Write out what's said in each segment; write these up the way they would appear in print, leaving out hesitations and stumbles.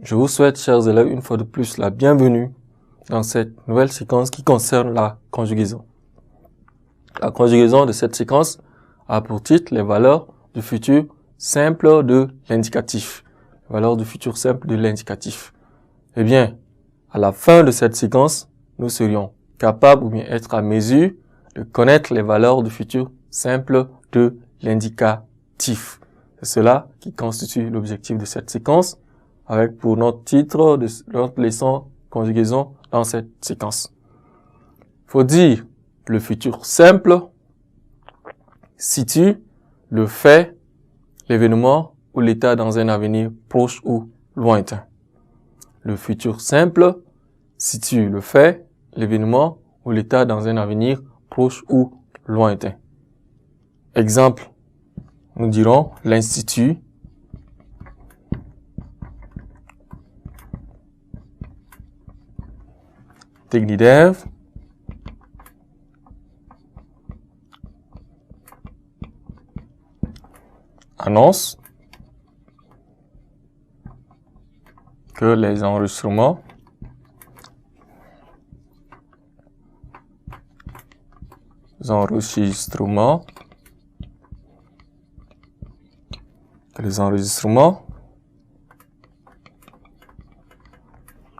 Je vous souhaite, chers élèves, une fois de plus, la bienvenue dans cette nouvelle séquence qui concerne la conjugaison. La conjugaison de cette séquence a pour titre les valeurs du futur simple de l'indicatif. Les valeurs du futur simple de l'indicatif. Eh bien, à la fin de cette séquence, nous serions capables ou bien être à mesure de connaître les valeurs du futur simple de l'indicatif. C'est cela qui constitue l'objectif de cette séquence, avec pour notre titre de notre leçon conjugaison dans cette séquence. Faut dire le futur simple situe le fait, l'événement ou l'état dans un avenir proche ou lointain. Le futur simple situe le fait, l'événement ou l'état dans un avenir proche ou lointain. Exemple, nous dirons l'Institut Technidev annonce que les enregistrements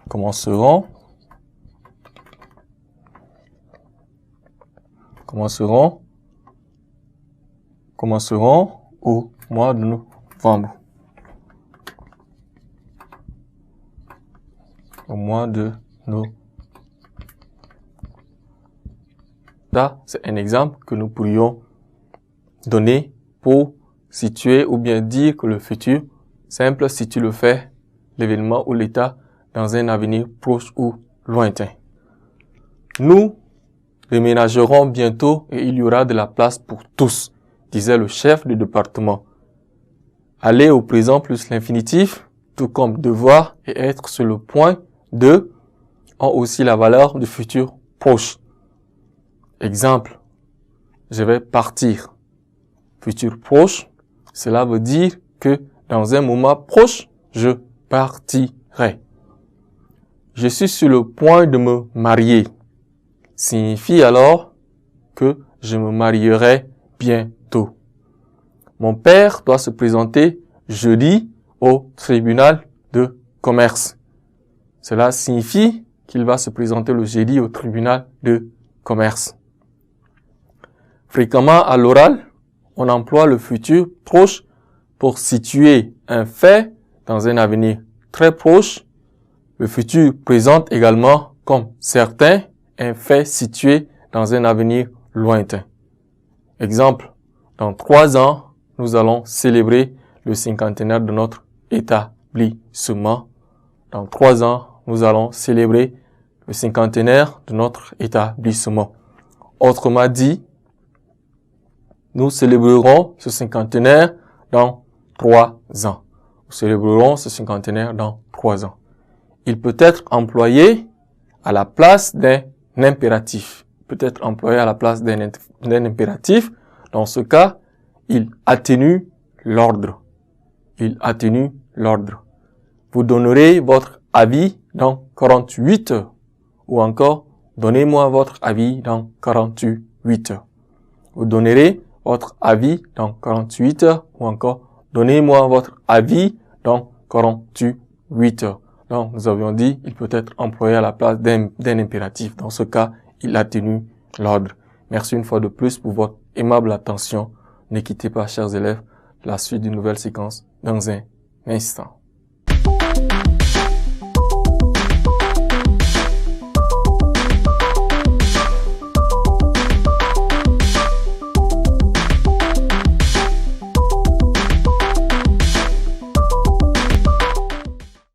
commenceront au mois de novembre. Là, c'est un exemple que nous pourrions donner pour situer ou bien dire que le futur simple situe le fait, l'événement ou l'état dans un avenir proche ou lointain. Nous déménagerons bientôt et il y aura de la place pour tous, disait le chef du département. Aller au présent plus l'infinitif, tout comme devoir et être sur le point de, ont aussi la valeur du futur proche. Exemple, je vais partir. Futur proche, cela veut dire que dans un moment proche, je partirai. Je suis sur le point de me marier. Signifie alors que je me marierai bientôt. Mon père doit se présenter jeudi au tribunal de commerce. Cela signifie qu'il va se présenter le jeudi au tribunal de commerce. Fréquemment à l'oral, on emploie le futur proche pour situer un fait dans un avenir très proche. Le futur présente également comme certain un fait situé dans un avenir lointain. Exemple, dans 3 ans, nous allons célébrer le cinquantenaire de notre établissement. Dans 3 ans, nous allons célébrer le cinquantenaire de notre établissement. Autrement dit, nous célébrerons ce cinquantenaire dans 3 ans. Nous célébrerons ce cinquantenaire dans 3 ans. Il peut être employé à la place d'un impératif. Peut-être employé à la place d'un impératif. Dans ce cas, il atténue l'ordre. Vous donnerez votre avis dans 48 heures. Ou encore, donnez-moi votre avis dans 48 heures. Vous donnerez votre avis dans 48 heures. Ou encore, donnez-moi votre avis dans 48 heures. Donc, nous avions dit, il peut être employé à la place d'un impératif. Dans ce cas, il atténue l'ordre. Merci une fois de plus pour votre aimable attention. Ne quittez pas, chers élèves, la suite d'une nouvelle séquence dans un instant.